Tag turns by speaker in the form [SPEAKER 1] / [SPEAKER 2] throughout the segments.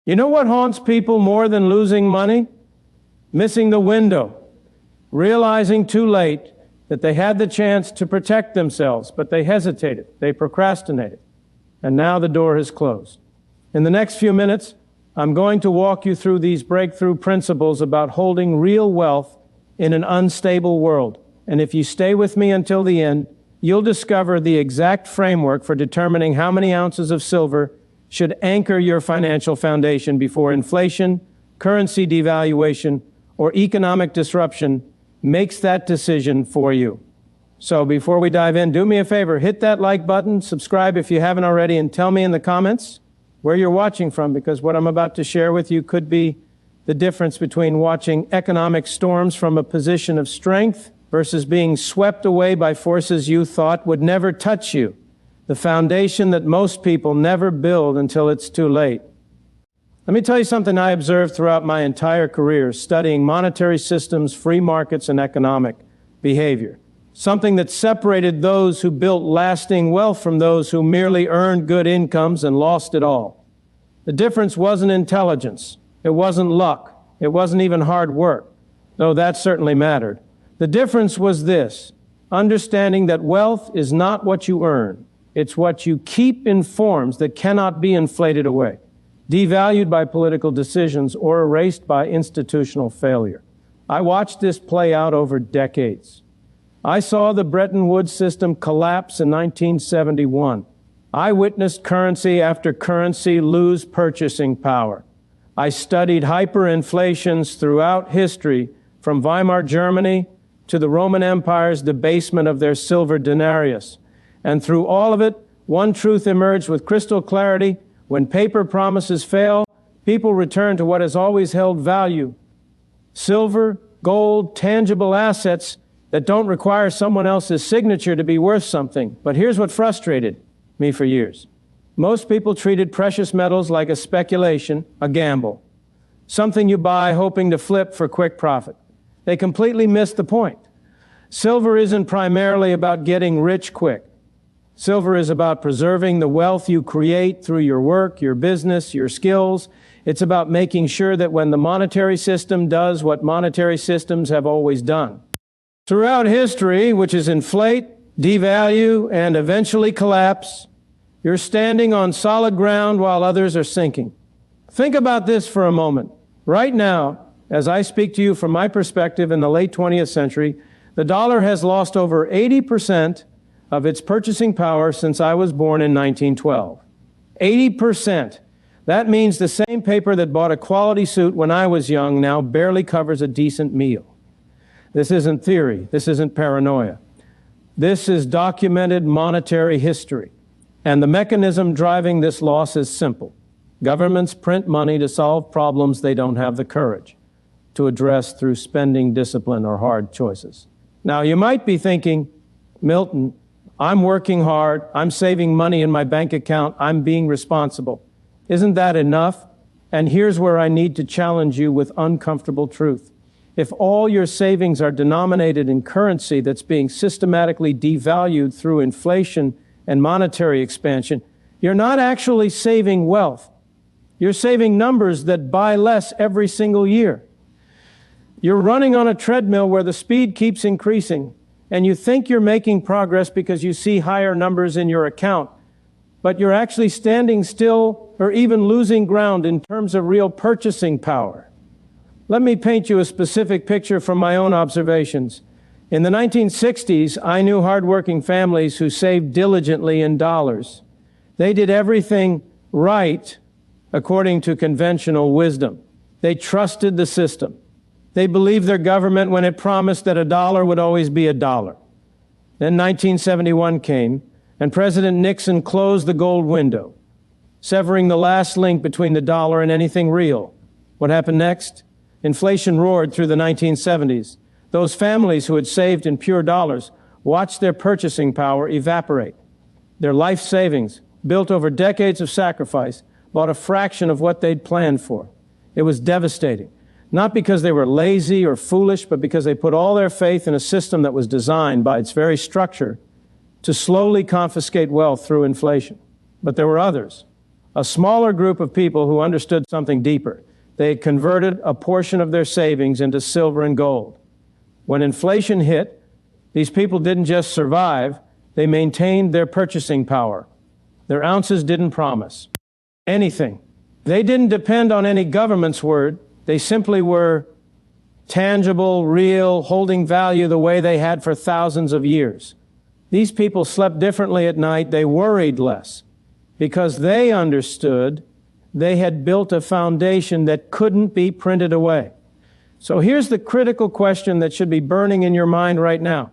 [SPEAKER 1] You know what haunts people more than losing money? Missing the window, realizing too late that they had the chance to protect themselves, but they hesitated, they procrastinated, and now the door has closed. In the next few minutes, I'm going to walk you through these breakthrough principles about holding real wealth in an unstable world. And if you stay with me until the end, you'll discover the exact framework for determining how many ounces of silver should anchor your financial foundation before inflation, currency devaluation, or economic disruption makes that decision for you. So before we dive in, do me a favor, hit that like button, subscribe if you haven't already, and tell me in the comments where you're watching from, because what I'm about to share with you could be the difference between watching economic storms from a position of strength versus being swept away by forces you thought would never touch you, the foundation that most people never build until it's too late. Let me tell you something I observed throughout my entire career studying monetary systems, free markets, and economic behavior. Something that separated those who built lasting wealth from those who merely earned good incomes and lost it all. The difference wasn't intelligence. It wasn't luck. It wasn't even hard work, though that certainly mattered. The difference was this: understanding that wealth is not what you earn. It's what you keep in forms that cannot be inflated away, devalued by political decisions, or erased by institutional failure. I watched this play out over decades. I saw the Bretton Woods system collapse in 1971. I witnessed currency after currency lose purchasing power. I studied hyperinflations throughout history, from Weimar Germany to the Roman Empire's debasement of their silver denarius. And through all of it, one truth emerged with crystal clarity: when paper promises fail, people return to what has always held value: silver, gold, tangible assets that don't require someone else's signature to be worth something. But here's what frustrated me for years. Most people treated precious metals like a speculation, a gamble, something you buy hoping to flip for quick profit. They completely missed the point. Silver isn't primarily about getting rich quick. Silver is about preserving the wealth you create through your work, your business, your skills. It's about making sure that when the monetary system does what monetary systems have always done throughout history, which is inflate, devalue, and eventually collapse, you're standing on solid ground while others are sinking. Think about this for a moment. Right now, as I speak to you from my perspective in the late 20th century, the dollar has lost over 80% of its purchasing power since I was born in 1912. 80%. That means the same paper that bought a quality suit when I was young now barely covers a decent meal. This isn't theory. This isn't paranoia. This is documented monetary history. And the mechanism driving this loss is simple. Governments print money to solve problems they don't have the courage to address through spending discipline or hard choices. Now, you might be thinking, Milton, I'm working hard, I'm saving money in my bank account, I'm being responsible. Isn't that enough? And here's where I need to challenge you with uncomfortable truth. If all your savings are denominated in currency that's being systematically devalued through inflation and monetary expansion, you're not actually saving wealth. You're saving numbers that buy less every single year. You're running on a treadmill where the speed keeps increasing, and you think you're making progress because you see higher numbers in your account, but you're actually standing still or even losing ground in terms of real purchasing power. Let me paint you a specific picture from my own observations. In the 1960s, I knew hardworking families who saved diligently in dollars. They did everything right according to conventional wisdom. They trusted the system. They believed their government when it promised that a dollar would always be a dollar. Then 1971 came, and President Nixon closed the gold window, severing the last link between the dollar and anything real. What happened next? Inflation roared through the 1970s. Those families who had saved in pure dollars watched their purchasing power evaporate. Their life savings, built over decades of sacrifice, bought a fraction of what they'd planned for. It was devastating. Not because they were lazy or foolish, but because they put all their faith in a system that was designed by its very structure to slowly confiscate wealth through inflation. But there were others a smaller group of people who understood something deeper. They had converted a portion of their savings into silver and gold. When inflation hit, these people didn't just survive, they maintained their purchasing power. Their ounces didn't promise anything. They didn't depend on any government's word. They simply were tangible, real, holding value the way they had for thousands of years. These people slept differently at night. They worried less because they understood they had built a foundation that couldn't be printed away. So here's the critical question that should be burning in your mind right now.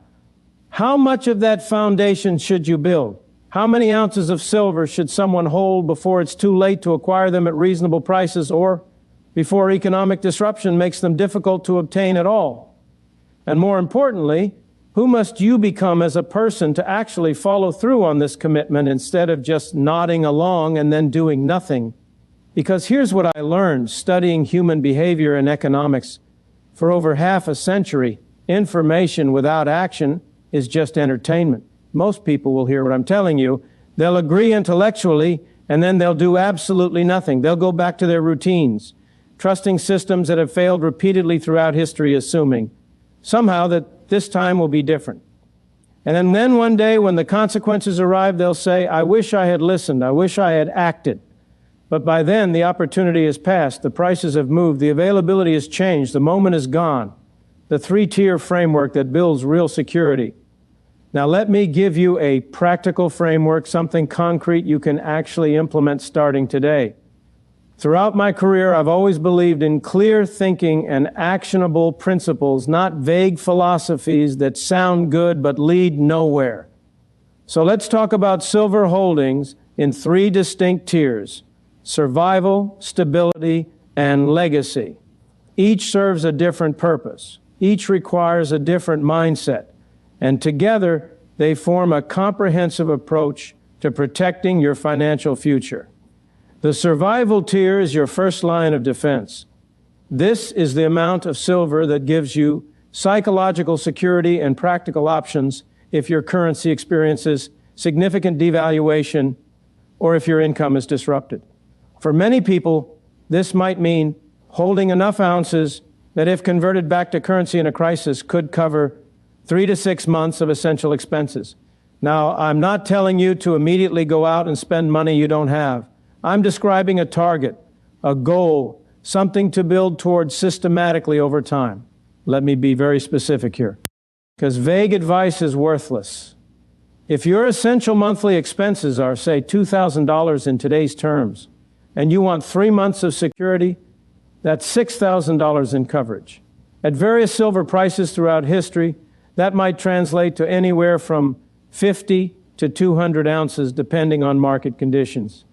[SPEAKER 1] How much of that foundation should you build? How many ounces of silver should someone hold before it's too late to acquire them at reasonable prices or before economic disruption makes them difficult to obtain at all? And more importantly, who must you become as a person to actually follow through on this commitment instead of just nodding along and then doing nothing? Because here's what I learned studying human behavior and economics for over half a century. Information without action is just entertainment. Most people will hear what I'm telling you. They'll agree intellectually, and then they'll do absolutely nothing. They'll go back to their routines, trusting systems that have failed repeatedly throughout history, assuming somehow that this time will be different. And then one day when the consequences arrive, they'll say, I wish I had listened. I wish I had acted. But by then, the opportunity has passed. The prices have moved. The availability has changed. The moment is gone. The three-tier framework that builds real security. Now, let me give you a practical framework, something concrete you can actually implement starting today. Throughout my career, I've always believed in clear thinking and actionable principles, not vague philosophies that sound good but lead nowhere. So let's talk about silver holdings in three distinct tiers: survival, stability, and legacy. Each serves a different purpose. Each requires a different mindset. And together, they form a comprehensive approach to protecting your financial future. The survival tier is your first line of defense. This is the amount of silver that gives you psychological security and practical options if your currency experiences significant devaluation or if your income is disrupted. For many people, this might mean holding enough ounces that if converted back to currency in a crisis could cover 3 to 6 months of essential expenses. Now, I'm not telling you to immediately go out and spend money you don't have. I'm describing a target, a goal, something to build towards systematically over time. Let me be very specific here, because vague advice is worthless. If your essential monthly expenses are, say, $2,000 in today's terms, and you want 3 months of security, that's $6,000 in coverage. At various silver prices throughout history, that might translate to anywhere from 50 to 200 ounces, depending on market conditions.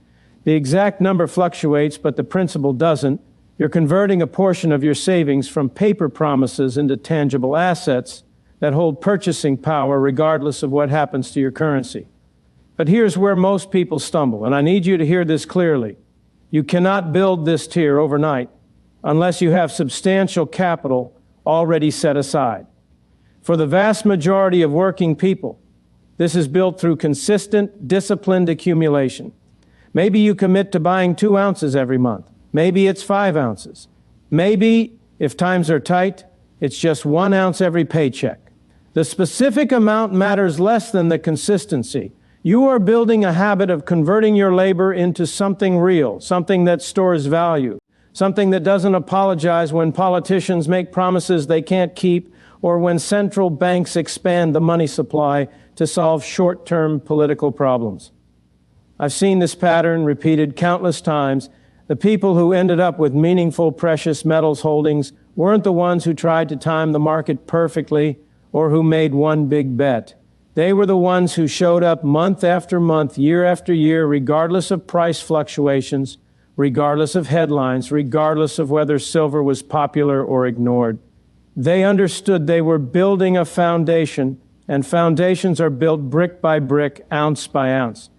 [SPEAKER 1] The exact number fluctuates, but the principle doesn't. You're converting a portion of your savings from paper promises into tangible assets that hold purchasing power regardless of what happens to your currency. But here's where most people stumble, and I need you to hear this clearly. You cannot build this tier overnight unless you have substantial capital already set aside. For the vast majority of working people, this is built through consistent, disciplined accumulation. Maybe you commit to buying 2 ounces every month. Maybe it's 5 ounces. Maybe, if times are tight, it's just 1 ounce every paycheck. The specific amount matters less than the consistency. You are building a habit of converting your labor into something real, something that stores value, something that doesn't apologize when politicians make promises they can't keep or when central banks expand the money supply to solve short-term political problems. I've seen this pattern repeated countless times. The people who ended up with meaningful precious metals holdings weren't the ones who tried to time the market perfectly or who made one big bet. They were the ones who showed up month after month, year after year, regardless of price fluctuations, regardless of headlines, regardless of whether silver was popular or ignored. They understood they were building a foundation, and foundations are built brick by brick, ounce by ounce.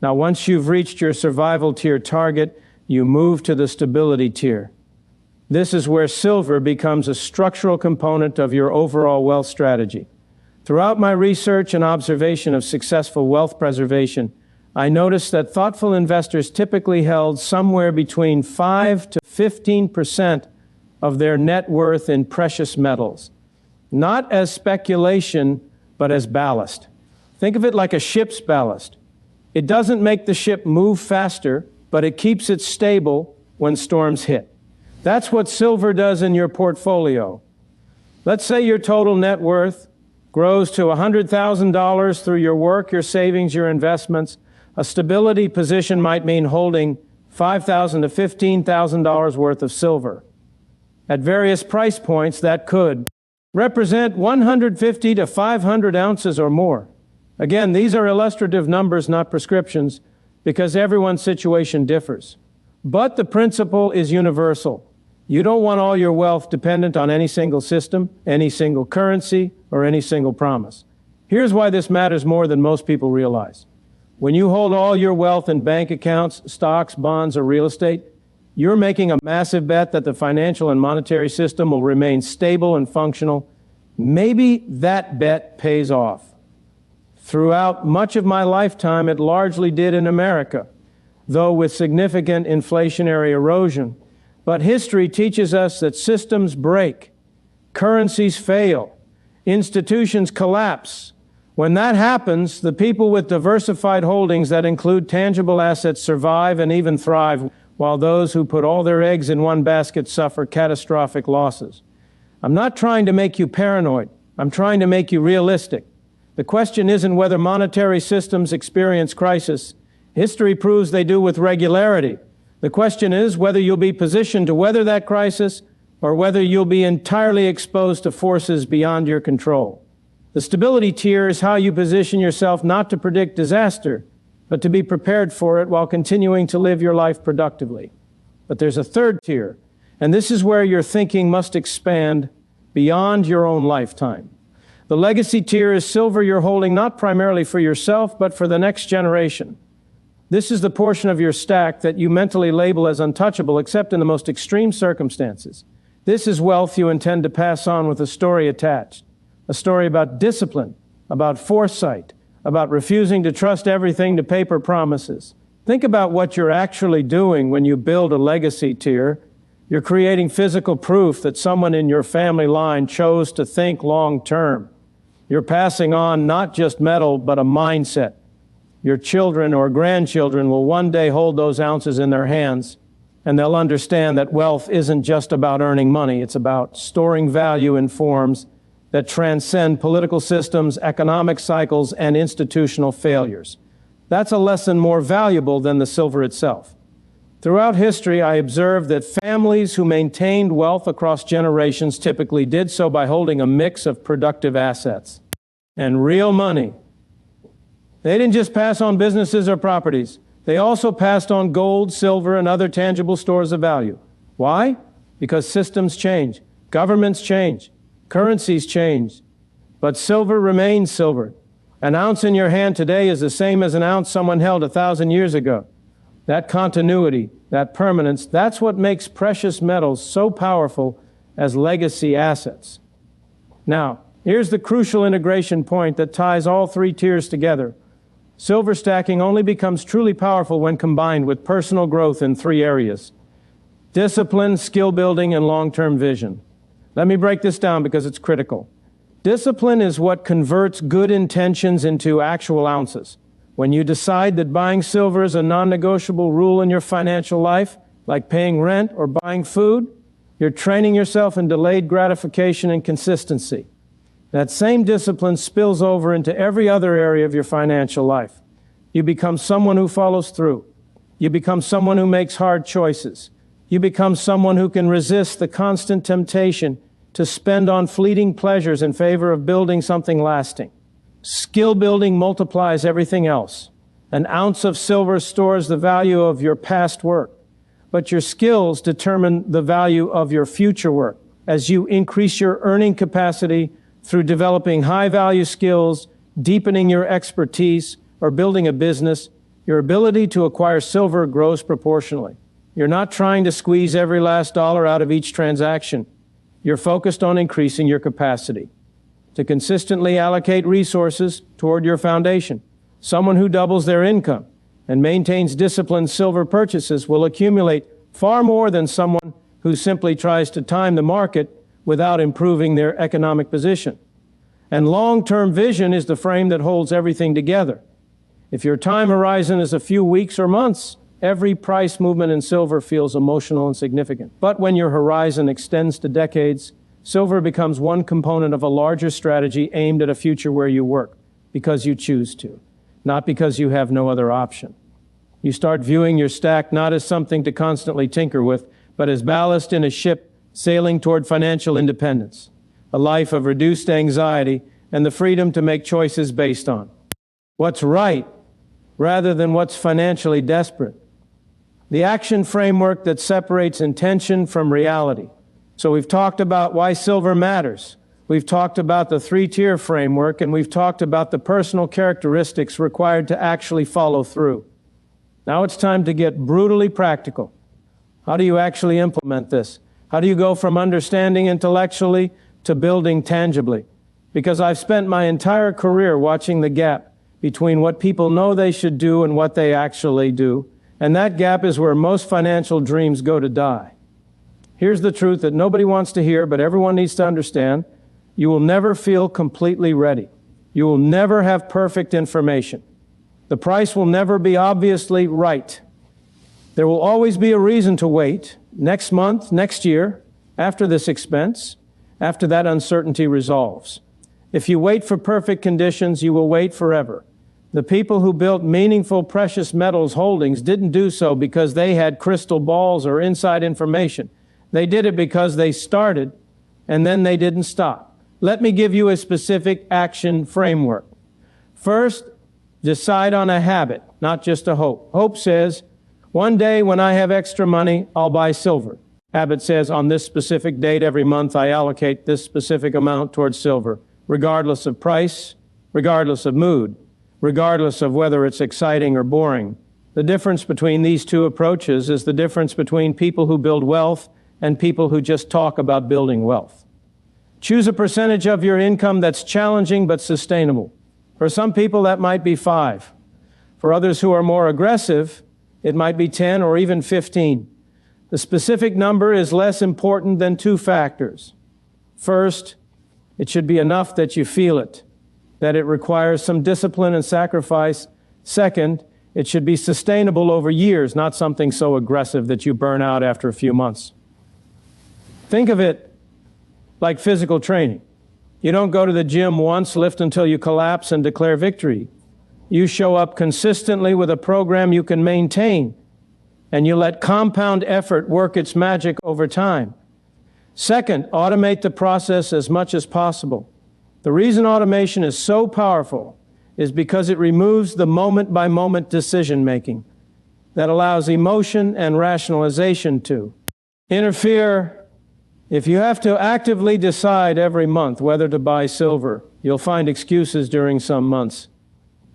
[SPEAKER 1] Now, once you've reached your survival tier target, you move to the stability tier. This is where silver becomes a structural component of your overall wealth strategy. Throughout my research and observation of successful wealth preservation, I noticed that thoughtful investors typically held somewhere between 5 to 15% of their net worth in precious metals, not as speculation, but as ballast. Think of it like a ship's ballast. It doesn't make the ship move faster, but it keeps it stable when storms hit. That's what silver does in your portfolio. Let's say your total net worth grows to $100,000 through your work, your savings, your investments. A stability position might mean holding $5,000 to $15,000 worth of silver. At various price points, that could represent 150 to 500 ounces or more. Again, these are illustrative numbers, not prescriptions, because everyone's situation differs. But the principle is universal. You don't want all your wealth dependent on any single system, any single currency, or any single promise. Here's why this matters more than most people realize. When you hold all your wealth in bank accounts, stocks, bonds, or real estate, you're making a massive bet that the financial and monetary system will remain stable and functional. Maybe that bet pays off. Throughout much of my lifetime, it largely did in America, though with significant inflationary erosion. But history teaches us that systems break, currencies fail, institutions collapse. When that happens, the people with diversified holdings that include tangible assets survive and even thrive, while those who put all their eggs in one basket suffer catastrophic losses. I'm not trying to make you paranoid. I'm trying to make you realistic. The question isn't whether monetary systems experience crisis. History proves they do with regularity. The question is whether you'll be positioned to weather that crisis or whether you'll be entirely exposed to forces beyond your control. The stability tier is how you position yourself not to predict disaster, but to be prepared for it while continuing to live your life productively. But there's a third tier, and this is where your thinking must expand beyond your own lifetime. The legacy tier is silver you're holding not primarily for yourself, but for the next generation. This is the portion of your stack that you mentally label as untouchable, except in the most extreme circumstances. This is wealth you intend to pass on with a story attached. A story about discipline, about foresight, about refusing to trust everything to paper promises. Think about what you're actually doing when you build a legacy tier. You're creating physical proof that someone in your family line chose to think long term. You're passing on not just metal, but a mindset. Your children or grandchildren will one day hold those ounces in their hands, and they'll understand that wealth isn't just about earning money. It's about storing value in forms that transcend political systems, economic cycles, and institutional failures. That's a lesson more valuable than the silver itself. Throughout history, I observed that families who maintained wealth across generations typically did so by holding a mix of productive assets and real money. They didn't just pass on businesses or properties. They also passed on gold, silver, and other tangible stores of value. Why? Because systems change, governments change, currencies change, but silver remains silver. An ounce in your hand today is the same as an ounce someone held 1,000 years ago. That continuity, that permanence, that's what makes precious metals so powerful as legacy assets. Now, here's the crucial integration point that ties all three tiers together. Silver stacking only becomes truly powerful when combined with personal growth in three areas: discipline, skill building, and long-term vision. Let me break this down because it's critical. Discipline is what converts good intentions into actual ounces. When you decide that buying silver is a non-negotiable rule in your financial life, like paying rent or buying food, you're training yourself in delayed gratification and consistency. That same discipline spills over into every other area of your financial life. You become someone who follows through. You become someone who makes hard choices. You become someone who can resist the constant temptation to spend on fleeting pleasures in favor of building something lasting. Skill building multiplies everything else. An ounce of silver stores the value of your past work, but your skills determine the value of your future work. As you increase your earning capacity through developing high-value skills, deepening your expertise, or building a business, your ability to acquire silver grows proportionally. You're not trying to squeeze every last dollar out of each transaction. You're focused on increasing your capacity to consistently allocate resources toward your foundation. Someone who doubles their income and maintains disciplined silver purchases will accumulate far more than someone who simply tries to time the market without improving their economic position. And long-term vision is the frame that holds everything together. If your time horizon is a few weeks or months, every price movement in silver feels emotional and significant. But when your horizon extends to decades, silver becomes one component of a larger strategy aimed at a future where you work because you choose to, not because you have no other option. You start viewing your stack not as something to constantly tinker with, but as ballast in a ship sailing toward financial independence, a life of reduced anxiety and the freedom to make choices based on what's right rather than what's financially desperate. The action framework that separates intention from reality. So we've talked about why silver matters. We've talked about the three-tier framework, and we've talked about the personal characteristics required to actually follow through. Now it's time to get brutally practical. How do you actually implement this? How do you go from understanding intellectually to building tangibly? Because I've spent my entire career watching the gap between what people know they should do and what they actually do. And that gap is where most financial dreams go to die. Here's the truth that nobody wants to hear, but everyone needs to understand. You will never feel completely ready. You will never have perfect information. The price will never be obviously right. There will always be a reason to wait, next month, next year, after this expense, after that uncertainty resolves. If you wait for perfect conditions, you will wait forever. The people who built meaningful precious metals holdings didn't do so because they had crystal balls or inside information. They did it because they started, and then they didn't stop. Let me give you a specific action framework. First, decide on a habit, not just a hope. Hope says, one day when I have extra money, I'll buy silver. Habit says, on this specific date every month, I allocate this specific amount towards silver, regardless of price, regardless of mood, regardless of whether it's exciting or boring. The difference between these two approaches is the difference between people who build wealth and people who just talk about building wealth. Choose a percentage of your income that's challenging but sustainable. For some people, that might be 5. For others who are more aggressive, it might be 10 or even 15. The specific number is less important than 2 factors. First, it should be enough that you feel it, that it requires some discipline and sacrifice. Second, it should be sustainable over years, not something so aggressive that you burn out after a few months. Think of it like physical training. You don't go to the gym once, lift until you collapse, and declare victory. You show up consistently with a program you can maintain, and you let compound effort work its magic over time. Second, automate the process as much as possible. The reason automation is so powerful is because it removes the moment-by-moment decision-making that allows emotion and rationalization to interfere. If you have to actively decide every month whether to buy silver, you'll find excuses during some months.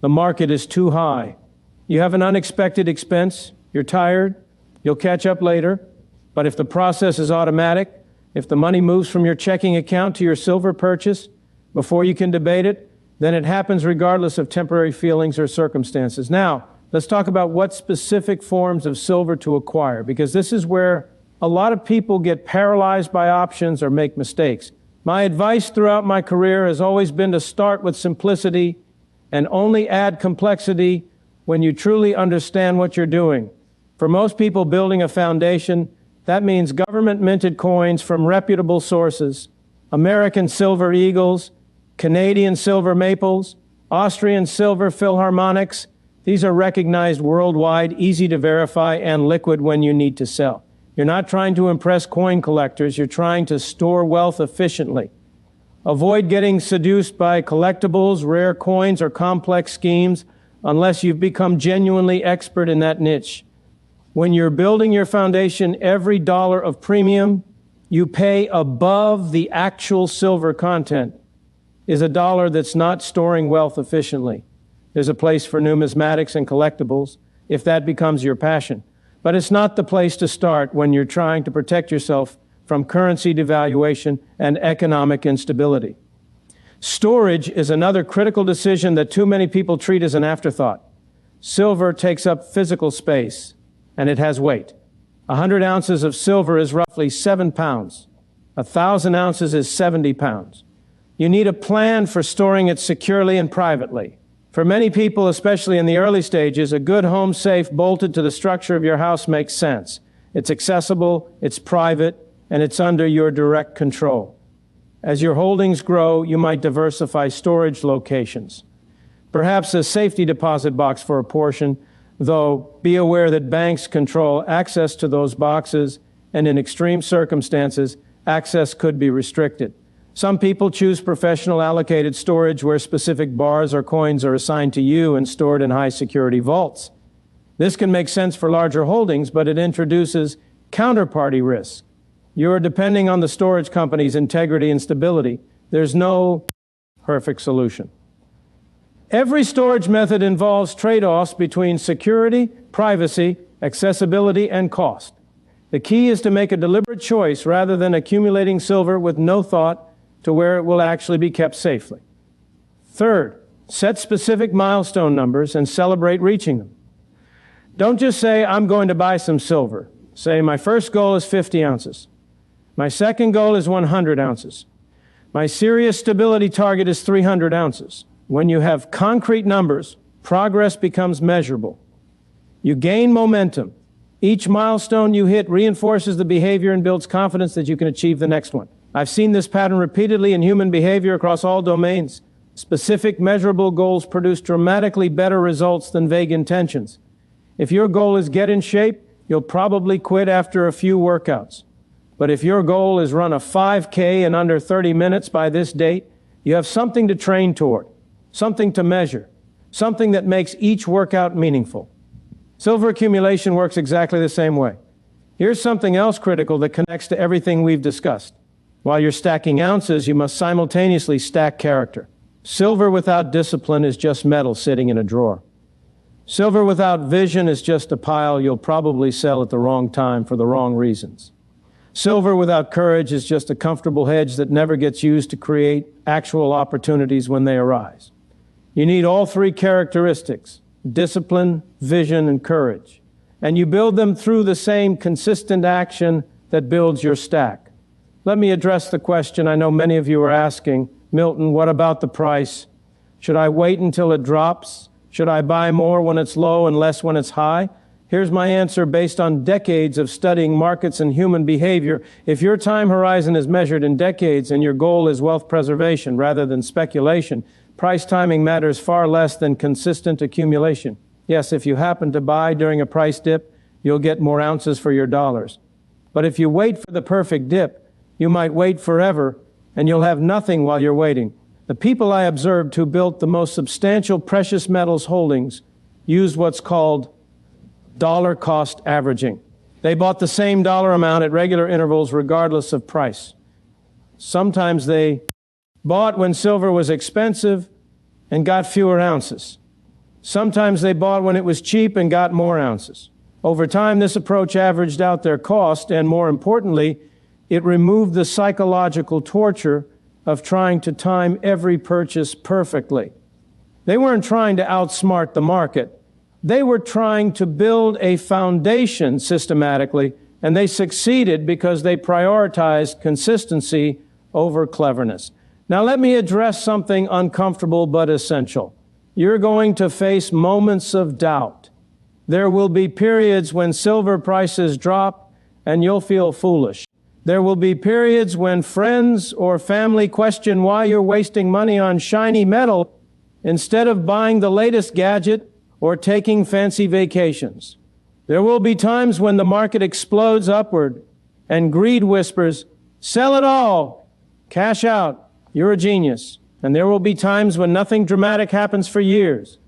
[SPEAKER 1] The market is too high. You have an unexpected expense, you're tired, you'll catch up later. But if the process is automatic, if the money moves from your checking account to your silver purchase before you can debate it, then it happens regardless of temporary feelings or circumstances. Now, let's talk about what specific forms of silver to acquire, because this is where a lot of people get paralyzed by options or make mistakes. My advice throughout my career has always been to start with simplicity and only add complexity when you truly understand what you're doing. For most people building a foundation, that means government-minted coins from reputable sources, American silver eagles, Canadian silver maples, Austrian silver philharmonics. These are recognized worldwide, easy to verify, and liquid when you need to sell. You're not trying to impress coin collectors, you're trying to store wealth efficiently. Avoid getting seduced by collectibles, rare coins, or complex schemes unless you've become genuinely expert in that niche. When you're building your foundation, every dollar of premium you pay above the actual silver content is a dollar that's not storing wealth efficiently. There's a place for numismatics and collectibles if that becomes your passion. But it's not the place to start when you're trying to protect yourself from currency devaluation and economic instability. Storage is another critical decision that too many people treat as an afterthought. Silver takes up physical space, and it has weight. 100 ounces of silver is roughly 7 pounds. 1,000 ounces is 70 pounds. You need a plan for storing it securely and privately. For many people, especially in the early stages, a good home safe bolted to the structure of your house makes sense. It's accessible, it's private, and it's under your direct control. As your holdings grow, you might diversify storage locations. Perhaps a safety deposit box for a portion, though be aware that banks control access to those boxes, and in extreme circumstances, access could be restricted. Some people choose professional allocated storage where specific bars or coins are assigned to you and stored in high-security vaults. This can make sense for larger holdings, but it introduces counterparty risk. You're depending on the storage company's integrity and stability. There's no perfect solution. Every storage method involves trade-offs between security, privacy, accessibility, and cost. The key is to make a deliberate choice rather than accumulating silver with no thought to where it will actually be kept safely. Third, set specific milestone numbers and celebrate reaching them. Don't just say, I'm going to buy some silver. Say, my first goal is 50 ounces. My second goal is 100 ounces. My serious stability target is 300 ounces. When you have concrete numbers, progress becomes measurable. You gain momentum. Each milestone you hit reinforces the behavior and builds confidence that you can achieve the next one. I've seen this pattern repeatedly in human behavior across all domains. Specific, measurable goals produce dramatically better results than vague intentions. If your goal is get in shape, you'll probably quit after a few workouts. But if your goal is run a 5K in under 30 minutes by this date, you have something to train toward, something to measure, something that makes each workout meaningful. Silver accumulation works exactly the same way. Here's something else critical that connects to everything we've discussed. While you're stacking ounces, you must simultaneously stack character. Silver without discipline is just metal sitting in a drawer. Silver without vision is just a pile you'll probably sell at the wrong time for the wrong reasons. Silver without courage is just a comfortable hedge that never gets used to create actual opportunities when they arise. You need all three characteristics: discipline, vision, and courage. And you build them through the same consistent action that builds your stack. Let me address the question I know many of you are asking. Milton, what about the price? Should I wait until it drops? Should I buy more when it's low and less when it's high? Here's my answer based on decades of studying markets and human behavior. If your time horizon is measured in decades and your goal is wealth preservation rather than speculation, price timing matters far less than consistent accumulation. Yes, if you happen to buy during a price dip, you'll get more ounces for your dollars. But if you wait for the perfect dip, you might wait forever, and you'll have nothing while you're waiting. The people I observed who built the most substantial precious metals holdings used what's called dollar cost averaging. They bought the same dollar amount at regular intervals regardless of price. Sometimes they bought when silver was expensive and got fewer ounces. Sometimes they bought when it was cheap and got more ounces. Over time, this approach averaged out their cost, and more importantly, it removed the psychological torture of trying to time every purchase perfectly. They weren't trying to outsmart the market. They were trying to build a foundation systematically, and they succeeded because they prioritized consistency over cleverness. Now let me address something uncomfortable but essential. You're going to face moments of doubt. There will be periods when silver prices drop and you'll feel foolish. There will be periods when friends or family question why you're wasting money on shiny metal instead of buying the latest gadget or taking fancy vacations. There will be times when the market explodes upward and greed whispers, "Sell it all, cash out, you're a genius." And there will be times when nothing dramatic happens for years,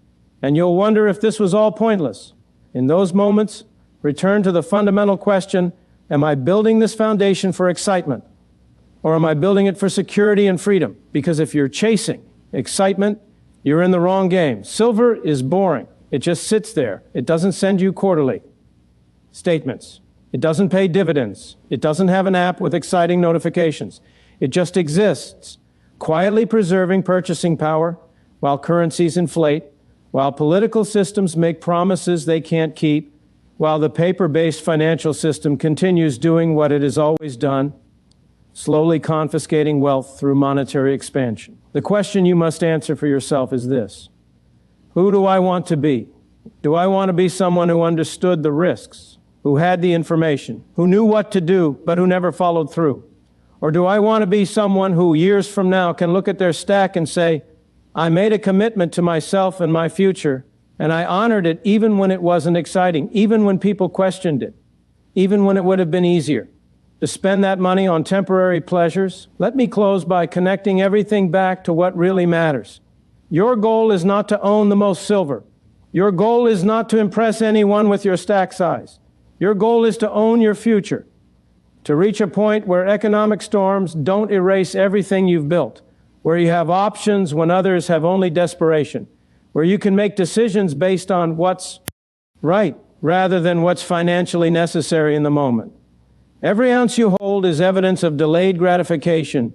[SPEAKER 1] and you'll wonder if this was all pointless. In those moments, return to the fundamental question, am I building this foundation for excitement, or am I building it for security and freedom? Because if you're chasing excitement, you're in the wrong game. Silver is boring. It just sits there. It doesn't send you quarterly statements. It doesn't pay dividends. It doesn't have an app with exciting notifications. It just exists, quietly preserving purchasing power while currencies inflate, while political systems make promises they can't keep, while the paper-based financial system continues doing what it has always done, slowly confiscating wealth through monetary expansion. The question you must answer for yourself is this: who do I want to be? Do I want to be someone who understood the risks, who had the information, who knew what to do, but who never followed through? Or do I want to be someone who years from now can look at their stack and say, I made a commitment to myself and my future, and I honored it even when it wasn't exciting, even when people questioned it, even when it would have been easier to spend that money on temporary pleasures? Let me close by connecting everything back to what really matters. Your goal is not to own the most silver. Your goal is not to impress anyone with your stack size. Your goal is to own your future, to reach a point where economic storms don't erase everything you've built, where you have options when others have only desperation, where you can make decisions based on what's right rather than what's financially necessary in the moment. Every ounce you hold is evidence of delayed gratification,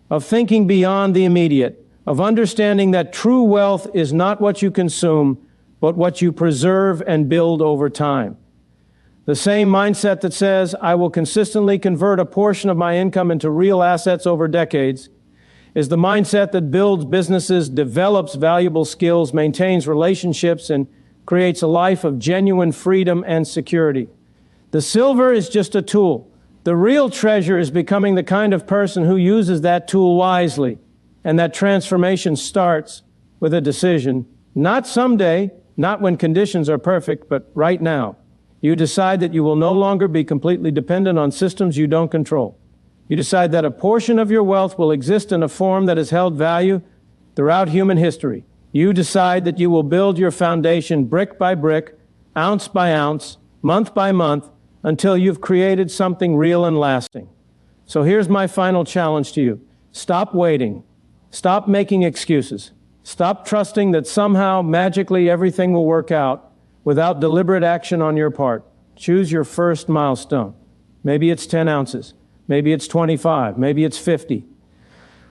[SPEAKER 1] of thinking beyond the immediate, of understanding that true wealth is not what you consume, but what you preserve and build over time. The same mindset that says, I will consistently convert a portion of my income into real assets over decades, is the mindset that builds businesses, develops valuable skills, maintains relationships, and creates a life of genuine freedom and security. The silver is just a tool. The real treasure is becoming the kind of person who uses that tool wisely, and that transformation starts with a decision, not someday, not when conditions are perfect, but right now. You decide that you will no longer be completely dependent on systems you don't control. You decide that a portion of your wealth will exist in a form that has held value throughout human history. You decide that you will build your foundation brick by brick, ounce by ounce, month by month, until you've created something real and lasting. So here's my final challenge to you. Stop waiting. Stop making excuses. Stop trusting that somehow, magically, everything will work out without deliberate action on your part. Choose your first milestone. Maybe it's 10 ounces. Maybe it's 25. Maybe it's 50.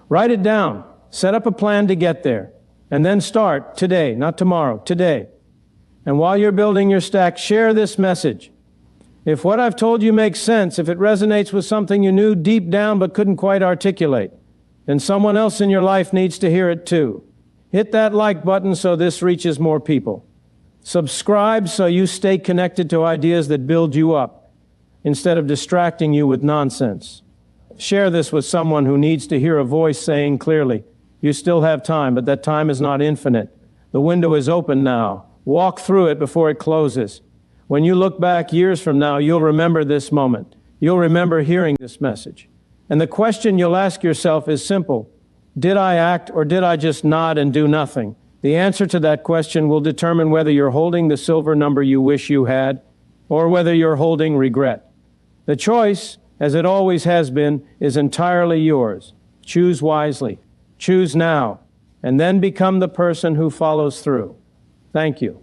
[SPEAKER 1] Write it down. Set up a plan to get there. And then start today, not tomorrow, today. And while you're building your stack, share this message. If what I've told you makes sense, if it resonates with something you knew deep down but couldn't quite articulate, then someone else in your life needs to hear it too. Hit that like button so this reaches more people. Subscribe so you stay connected to ideas that build you up instead of distracting you with nonsense. Share this with someone who needs to hear a voice saying clearly, you still have time, but that time is not infinite. The window is open now. Walk through it before it closes. When you look back years from now, you'll remember this moment. You'll remember hearing this message. And the question you'll ask yourself is simple. Did I act or did I just nod and do nothing? The answer to that question will determine whether you're holding the silver number you wish you had or whether you're holding regret. The choice, as it always has been, is entirely yours. Choose wisely. Choose now, and then become the person who follows through. Thank you.